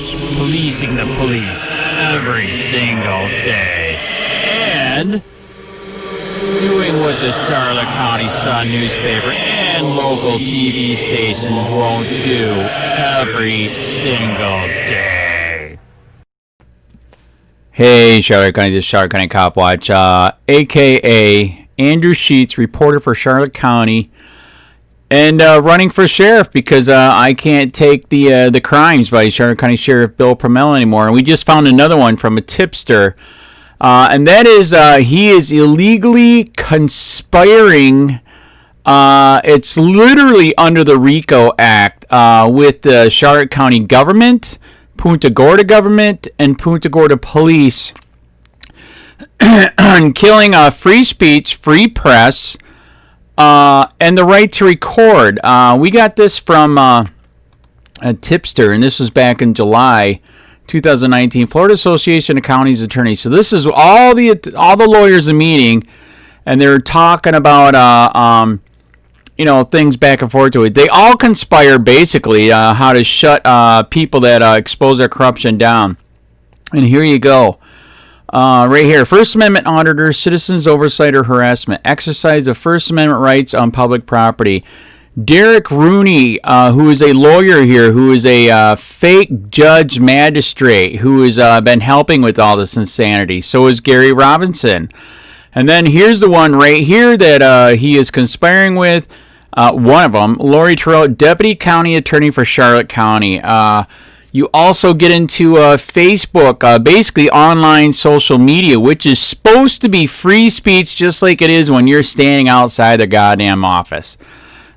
policing the police every single day, and doing what the Charlotte County Sun newspaper and local TV stations won't do every single day. Hey, Charlotte County, this is Charlotte County Cop Watch, a.k.a. Andrew Sheets, reporter for Charlotte County, and running for sheriff because I can't take the crimes by Charlotte County Sheriff Bill PRUMMELL anymore. And we just found another one from a tipster, and that is he is illegally conspiring. It's literally under the RICO Act with the Charlotte County government, Punta Gorda government, and Punta Gorda police on killing free speech, free press, and the right to record. We got this from a tipster, and this was back in July 2019. Florida Association of Counties Attorneys. So this is all the lawyers in meeting, and they're talking about things back and forth to it. They all conspire basically how to shut people that expose their corruption down. And here you go. Right here, First Amendment auditors, citizens oversight or harassment, exercise of First Amendment rights on public property. Derek Rooney, who is a lawyer here, who is a fake judge magistrate, who has been helping with all this insanity. So is Gary Robinson. And then here's the one right here that he is conspiring with. One of them, Lori Terrell, Deputy County Attorney for Charlotte County. You also get into Facebook, basically online social media, which is supposed to be free speech just like it is when you're standing outside the goddamn office.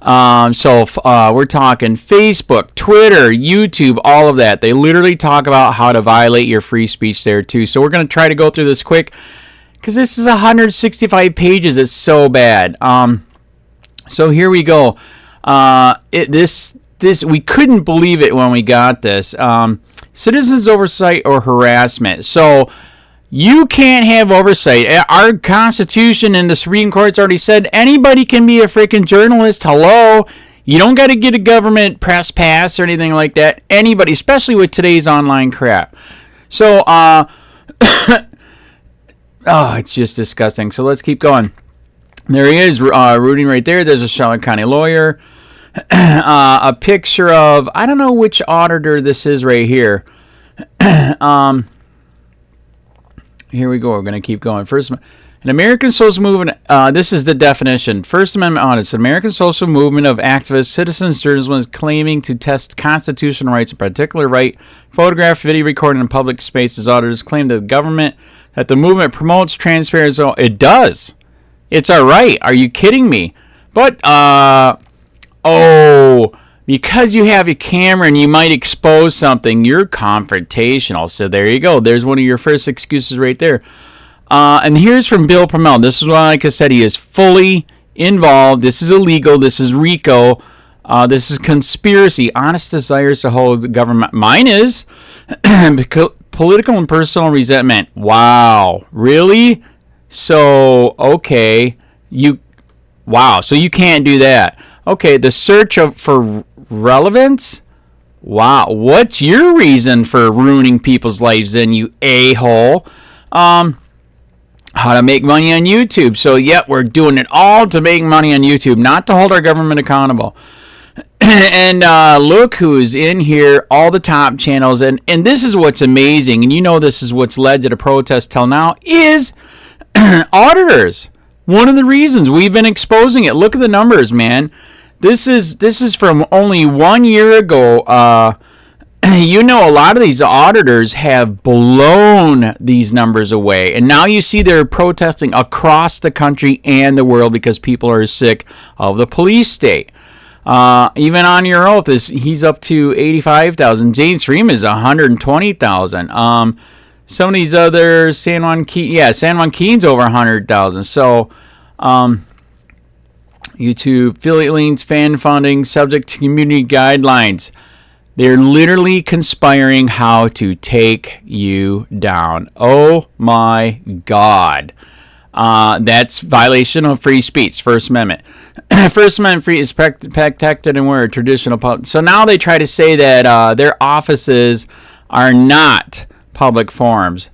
So we're talking Facebook, Twitter, YouTube, all of that. They literally talk about how to violate your free speech there too. So we're going to try to go through this quick because this is 165 pages. It's so bad. So here we go. This we couldn't believe it when we got this. Citizens oversight or harassment. So you can't have oversight. Our Constitution and the Supreme Court's already said anybody can be a freaking journalist. Hello. You don't got to get a government press pass or anything like that. Anybody, especially with today's online crap. So, it's just disgusting. So let's keep going. There he is, rooting right there. There's a Charlotte County lawyer. A picture of, I don't know which auditor this is right here. Here we go. We're going to keep going. First, an American social movement. This is the definition. First Amendment audits. An American social movement of activists, citizens, journalists claiming to test constitutional rights, a particular right, photograph, video recording in public spaces. Auditors claim that the movement promotes transparency. It does. It's all right. Are you kidding me? But, because you have a camera and you might expose something, you're confrontational. So there you go. There's one of your first excuses right there. And here's from Bill PRUMMELL. This is why, like I said, he is fully involved. This is illegal. This is RICO. This is conspiracy. Honest desires to hold the government. Mine is political and personal resentment. Wow. Really? So, okay. So you can't do that. Okay, the search for relevance? Wow, what's your reason for ruining people's lives then, you a-hole? How to make money on YouTube. So, we're doing it all to make money on YouTube, not to hold our government accountable. And look who's in here, all the top channels. And this is what's amazing, and you know this is what's led to the protest till now, is auditors. One of the reasons we've been exposing it. Look at the numbers, man. This is from only 1 year ago. A lot of these auditors have blown these numbers away. And now you see they're protesting across the country and the world because people are sick of the police state. Even on your oath, he's up to 85,000. Jane Stream is 120,000. Some of these other San Juan Keen's over 100,000. So, YouTube, affiliate links, fan funding, subject to community guidelines. They're literally conspiring how to take you down. Oh my God. That's violation of free speech, First Amendment. First Amendment free is protected and we're a traditional public. So now they try to say that their offices are not public forums.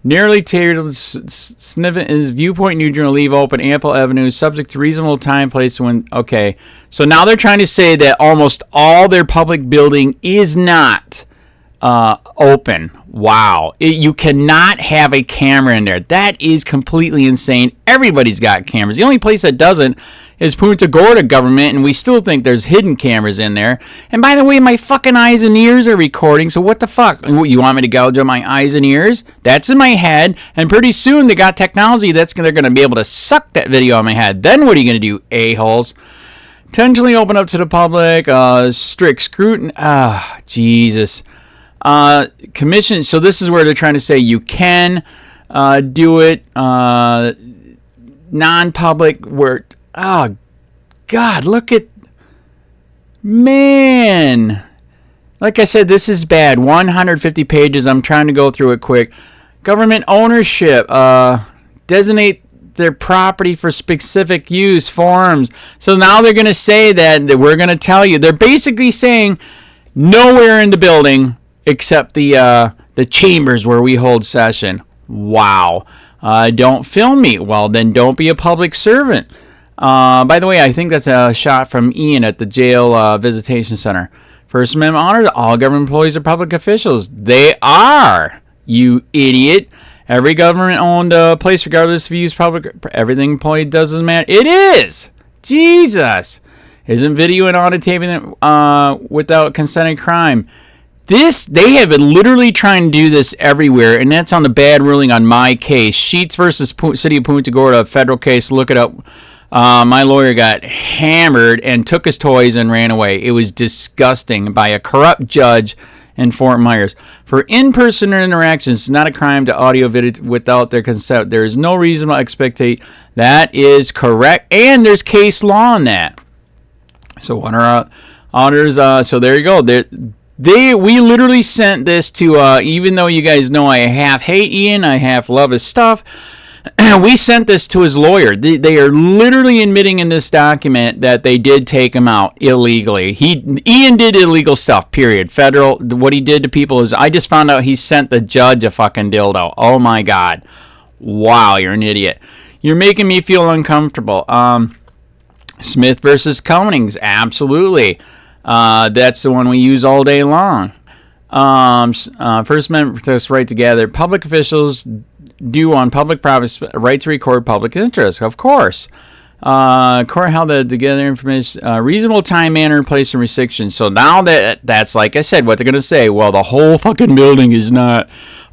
Narrowly tailored snippet is viewpoint neutral, leave open ample avenues subject to reasonable time, place, when. Okay, so now they're trying to say that almost all their public building is not open. Wow. You cannot have a camera in there. That is completely insane. Everybody's got cameras. The only place that doesn't is PUNTA GORDA government, and we still think there's hidden cameras in there. And by the way, my fucking eyes and ears are recording, so what the fuck? You want me to gouge out my eyes and ears? That's in my head, and pretty soon they got technology they're going to be able to suck that video on my head. Then what are you going to do, a-holes? Intentionally open up to the public, strict scrutiny. Jesus. Commission, so this is where they're trying to say you can do it, non-public, where, oh, God, look at, man. Like I said, this is bad. 150 pages. I'm trying to go through it quick. Government ownership, designate their property for specific use, forms. So now they're going to say that we're going to tell you. They're basically saying nowhere in the building except the chambers where we hold session. Wow. Don't film me. Well, then don't be a public servant. By the way, I think that's a shot from Ian at the jail visitation center. First Amendment honor, all government employees are public officials. They are, you idiot. Every government-owned place, regardless if you use public, everything employee does doesn't matter. It is! Jesus! Isn't video and audio taping without consent a crime? They have been literally trying to do this everywhere, and that's on the bad ruling on my case. Sheets versus City of Punta Gorda, federal case. Look it up. My lawyer got hammered and took his toys and ran away. It was disgusting by a corrupt judge in Fort Myers. For in-person interactions, it's not a crime to audio video without their consent. There is no reasonable expectation. That is correct, and there's case law on that. So what are our auditors? So there you go. We literally sent this to, even though you guys know I half hate Ian, I half love his stuff, we sent this to his lawyer. They are literally admitting in this document that they did take him out illegally. Ian did illegal stuff, period. Federal, what he did to people is, I just found out he sent the judge a fucking dildo. Oh my God. Wow, you're an idiot. You're making me feel uncomfortable. Smith versus Konings, absolutely. That's the one we use all day long. First Amendment protects right to gather. Public officials do on public property right to record public interest, of course. Court held that to gather information, reasonable time, manner, place, and restriction. So now that's like I said, what they're going to say, well, the whole fucking building is not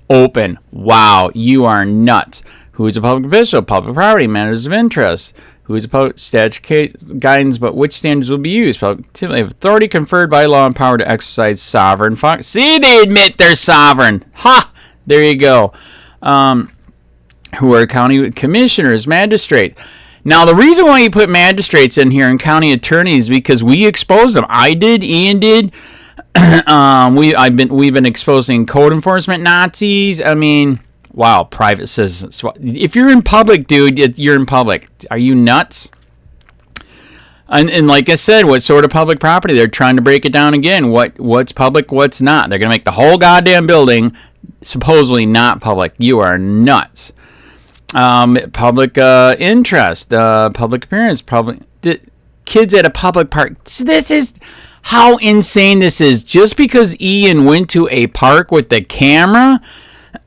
open. Wow, you are nuts. Who is a public official? Public property, matters of interest. Who is a statutory guidance, but which standards will be used? Typically, authority conferred by law and power to exercise sovereign function. See, they admit they're sovereign. Ha! There you go. Who are county commissioners, magistrate. Now, the reason why you put magistrates in here and county attorneys is because we expose them. I did. Ian did. We've been exposing code enforcement Nazis. I mean, wow, private citizens. If you're in public, dude, you're in public. Are you nuts? And like I said, what sort of public property? They're trying to break it down again. What's public, what's not? They're going to make the whole goddamn building supposedly not public. You are nuts. Public interest, public appearance, kids at a public park. This is how insane this is. Just because Ian went to a park with the camera,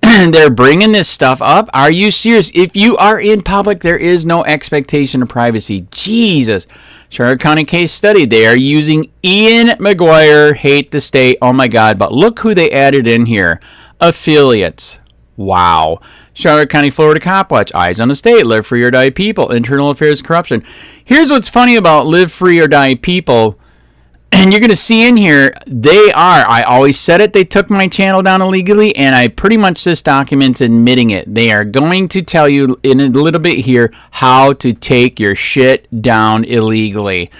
they're bringing this stuff up. Are you serious? If you are in public, there is no expectation of privacy. Jesus. Charlotte County case study. They are using Ian McGuire, hate the state. Oh my God. But look who they added in here. Affiliates. Wow. Charlotte County, Florida COPWATCH, Eyes on the State, Live Free or Die People, Internal Affairs Corruption. Here's what's funny about Live Free or Die People, and you're going to see in here, I always said it, they took my channel down illegally, and I pretty much this document's admitting it. They are going to tell you in a little bit here how to take your shit down illegally.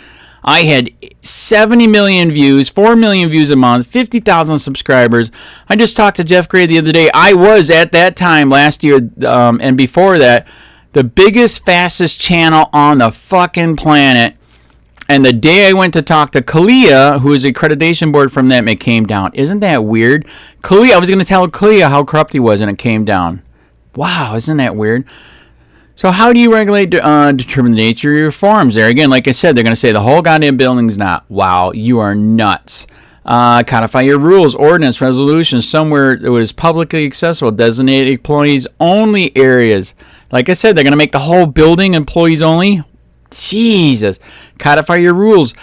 I had 70 million views, 4 million views a month, 50,000 subscribers. I just talked to Jeff Gray the other day. I was, at that time, last year, and before that, the biggest, fastest channel on the fucking planet. And the day I went to talk to COLLIER, who is a accreditation board from them, it came down. Isn't that weird? COLLIER, I was going to tell COLLIER how corrupt he was, and it came down. Wow, isn't that weird? So how do you regulate, determine the nature of your forms? There again, like I said, they're going to say the whole goddamn building's not. Wow, you are nuts. Codify your rules, ordinance, resolutions, somewhere that is publicly accessible. Designate employees only areas. Like I said, they're going to make the whole building employees only. Jesus. Codify your rules.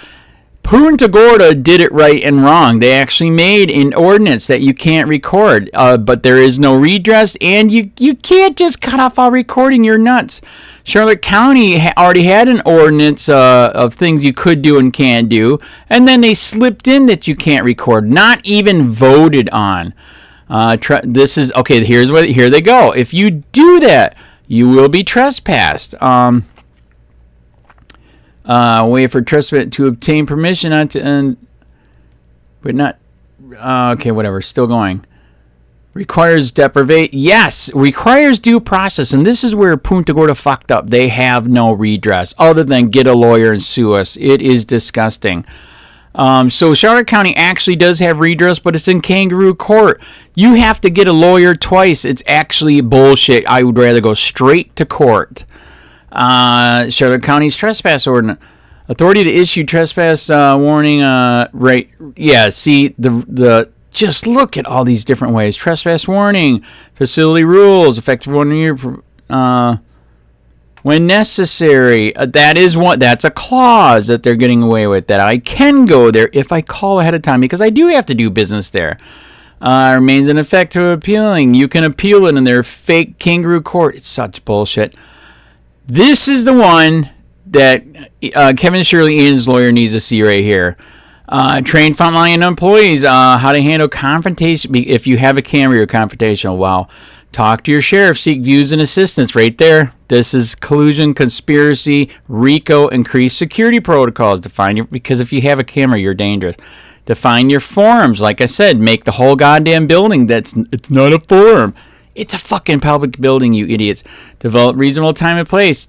PUNTA GORDA did it right and wrong. They actually made an ordinance that you can't record, but there is no redress, and you can't just cut off all recording. You're nuts. Charlotte County already had an ordinance of things you could do and can't do, and then they slipped in that you can't record, not even voted on. This is, okay, here they go. If you do that, you will be trespassed. Wait for trespass to obtain permission but not, okay, whatever, still going. Requires deprivate, yes, requires due process, and this is where PUNTA GORDA fucked up. They have no redress other than get a lawyer and sue us. It is disgusting. So Charlotte County actually does have redress, but it's in kangaroo court. You have to get a lawyer twice. It's actually bullshit. I would rather go straight to court. Charlotte County's trespass ordinance. Authority to issue trespass warning. Right. Yeah. See the. Just look at all these different ways. Trespass warning. Facility rules. Effective 1 year. When necessary. That is one. That's a clause that they're getting away with. That I can go there if I call ahead of time because I do have to do business there. Remains in effect to appealing. You can appeal it in their fake kangaroo court. It's such bullshit. This is the one that Kevin Shirley and his lawyer needs to see right here. Train frontline employees how to handle confrontation. If you have a camera, you're confrontational. Wow. Talk to your sheriff. Seek views and assistance right there. This is collusion, conspiracy, RICO, increased security protocols. Because if you have a camera, you're dangerous. Define your forms. Like I said, make the whole goddamn building. It's not a forum. It's a fucking public building, you idiots. Develop reasonable time and place.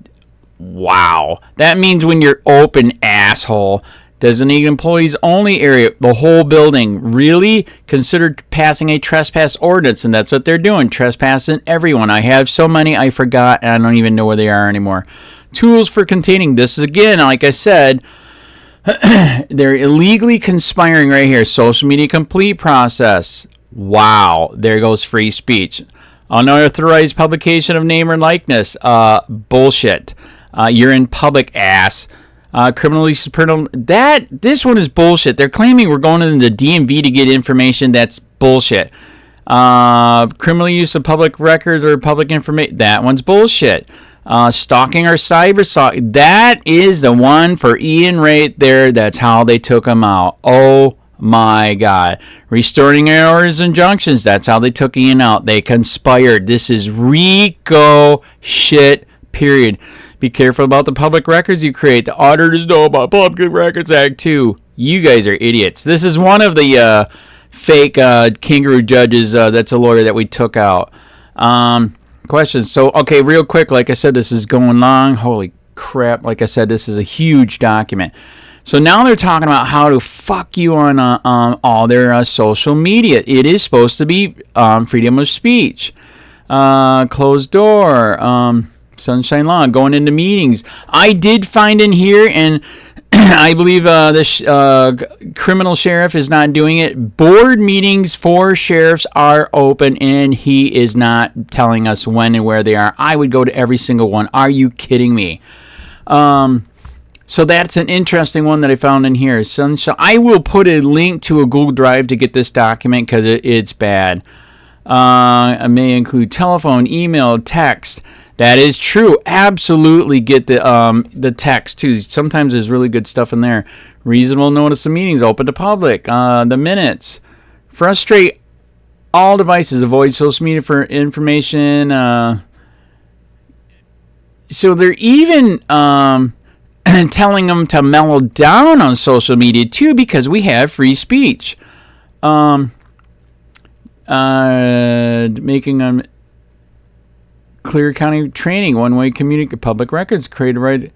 Wow. That means when you're open, asshole. Designate employees only area. The whole building. Really? Consider passing a trespass ordinance, and that's what they're doing. Trespassing everyone. I have so many I forgot, and I don't even know where they are anymore. Tools for containing. This is, again, like I said, they're illegally conspiring right here. Social media complete process. Wow. There goes free speech. Unauthorized publication of name or likeness. Bullshit. You're in public, ass. Criminally supernal. This one is bullshit. They're claiming we're going into the DMV to get information. That's bullshit. Criminal use of public records or public information. That one's bullshit. Stalking or cyber stalking. That is the one for Ian right there. That's how they took him out. Oh my God. Restoring errors and injunctions. That's how they took Ian out. They conspired. This is RICO shit, period. Be careful about the public records you create. The auditors know about Public Records Act 2. You guys are idiots. This is one of the fake kangaroo judges. That's a lawyer that we took out. Questions. So, okay, real quick. Like I said, this is going long. Holy crap. Like I said, this is a huge document. So now they're talking about how to fuck you on all their social media. It is supposed to be freedom of speech. Closed door. Sunshine Law. Going into meetings. I did find in here, and I believe the criminal sheriff is not doing it. Board meetings for sheriffs are open, and he is not telling us when and where they are. I would go to every single one. Are you kidding me? So that's an interesting one that I found in here. Sunshine. I will put a link to a Google Drive to get this document because it's bad. It may include telephone, email, text. That is true. Absolutely get the text too. Sometimes there's really good stuff in there. Reasonable notice of meetings open to public. The minutes. Frustrate all devices. Avoid social media for information. So they're even telling them to mellow down on social media too because we have free speech. Making them clear county training, one-way communicate public records, create a right.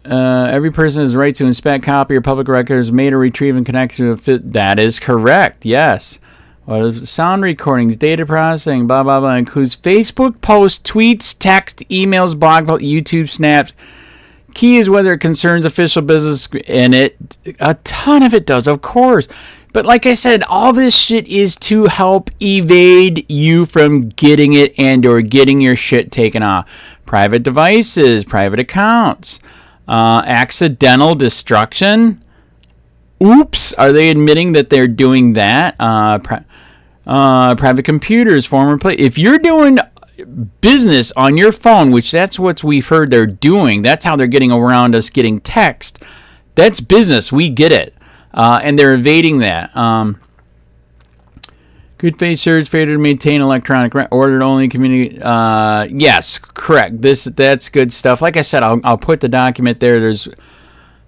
Every person has the right to inspect, copy, or public records made or retrieve in connection with it. That is correct, yes. Sound recordings, data processing, blah, blah, blah. Includes Facebook posts, tweets, text, emails, blog posts, YouTube snaps. Key is whether it concerns official business, and a ton of it does, of course. But like I said, all this shit is to help evade you from getting it and or getting your shit taken off. Private devices, private accounts, accidental destruction. Oops, are they admitting that they're doing that? Private computers, former play. If you're doing business on your phone, which that's what we've heard they're doing, that's how they're getting around us getting text. That's business. We get it. And they're evading that. Good faith search, failure to maintain electronic ordered only community. Yes, correct. That's good stuff. Like I said, I'll put the document there.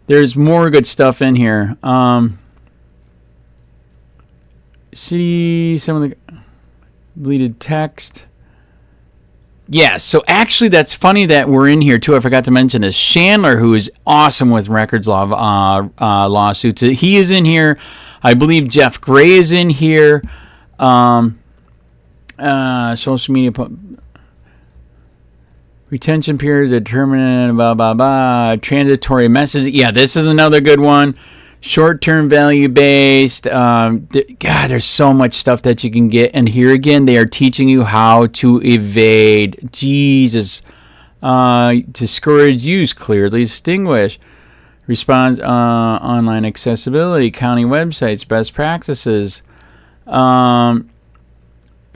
There's more good stuff in here. See some of the deleted text. Yes, so actually that's funny that we're in here too. I forgot to mention this. Chandler, who is awesome with records law lawsuits, he is in here. I believe Jeff Gray is in here. Social media retention period determinant, blah, blah, blah. Transitory message. Yeah, this is another good one. Short-term value-based. God, there's so much stuff that you can get. And here again, they are teaching you how to evade. Jesus. Discourage use. Clearly distinguish. Response. Online accessibility. County websites. Best practices. For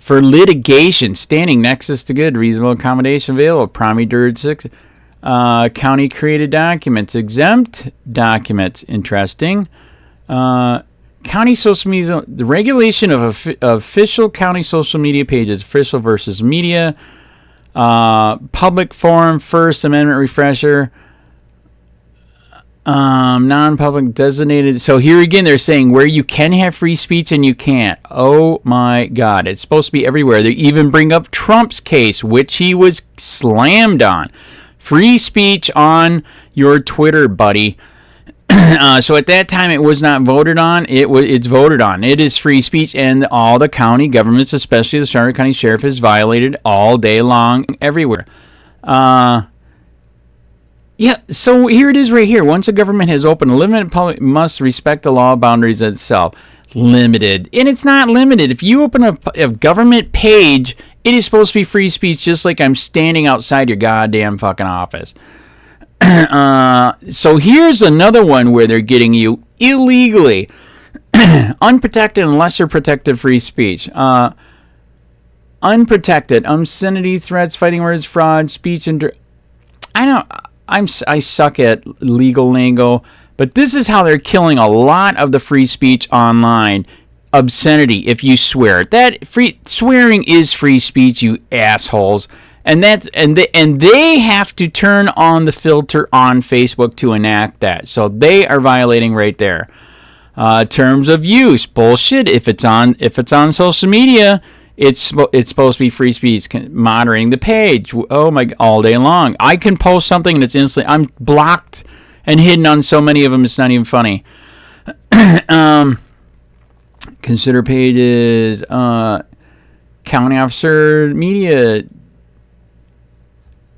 litigation. Standing nexus to good. Reasonable accommodation available. Promi dured 6. County created documents, exempt documents, interesting. County social media, the regulation of official county social media pages, official versus media, public forum, First Amendment refresher, non-public designated. So here again, they're saying where you can have free speech and you can't. Oh my God, it's supposed to be everywhere. They even bring up Trump's case, which he was slammed on. Free speech on your Twitter, buddy. So at that time, it was not voted on. It's voted on. It is free speech, and all the county governments, especially the Charlotte County Sheriff, is violated all day long, everywhere. Yeah. So here it is, right here. Once a government has opened a limited public, must respect the law boundaries itself. Limited, and it's not limited. If you open a government page, it is supposed to be free speech, just like I'm standing outside your goddamn fucking office. So here's another one where they're getting you illegally. Unprotected and lesser protected free speech. Unprotected, obscenity, threats, fighting words, fraud, speech, I suck at legal lingo, but this is how they're killing a lot of the free speech online. Obscenity, if you swear. Swearing is free speech, you assholes. And they have to turn on the filter on Facebook to enact that. So they are violating right there. Terms of use, bullshit. If it's on social media, it's supposed to be free speech. Monitoring the page. Oh my, all day long. I can post something and it's instantly. I'm blocked and hidden on so many of them. It's not even funny. Consider pages. County officer media.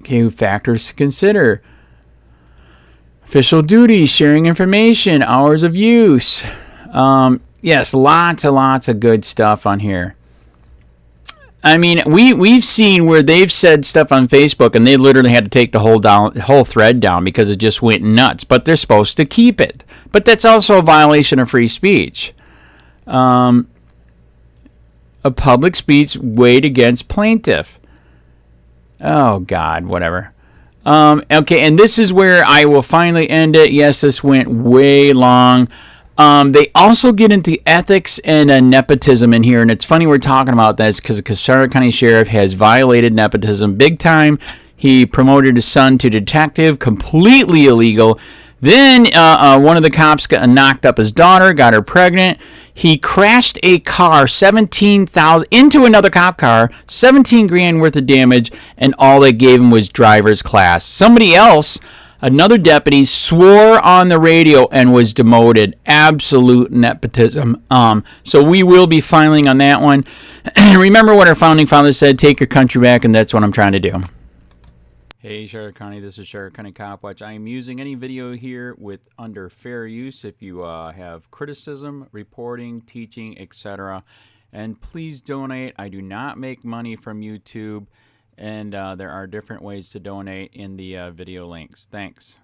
Okay, factors to consider. Official duties, sharing information, hours of use. Yes, lots of good stuff on here. I mean, we've seen where they've said stuff on Facebook and they literally had to take the whole thread down because it just went nuts. But they're supposed to keep it. But that's also a violation of free speech. A public speech weighed against plaintiff. Oh, God, whatever. Okay, and this is where I will finally end it. Yes, this went way long. They also get into ethics and nepotism in here, and it's funny we're talking about this because Charlotte County Sheriff has violated nepotism big time. He promoted his son to detective, completely illegal. Then one of the cops knocked up his daughter, got her pregnant. He crashed a car, $17,000 into another cop car, $17,000 worth of damage, and all they gave him was driver's class. Somebody else Another deputy swore on the radio and was demoted. Absolute nepotism. So we will be filing on that one. Remember what our founding fathers said, take your country back, and that's what I'm trying to do. Hey, Charlotte County, this is Charlotte County COPWATCH. I am using any video here under fair use if you have criticism, reporting, teaching, etc. And please donate. I do not make money from YouTube. And there are different ways to donate in the video links. Thanks.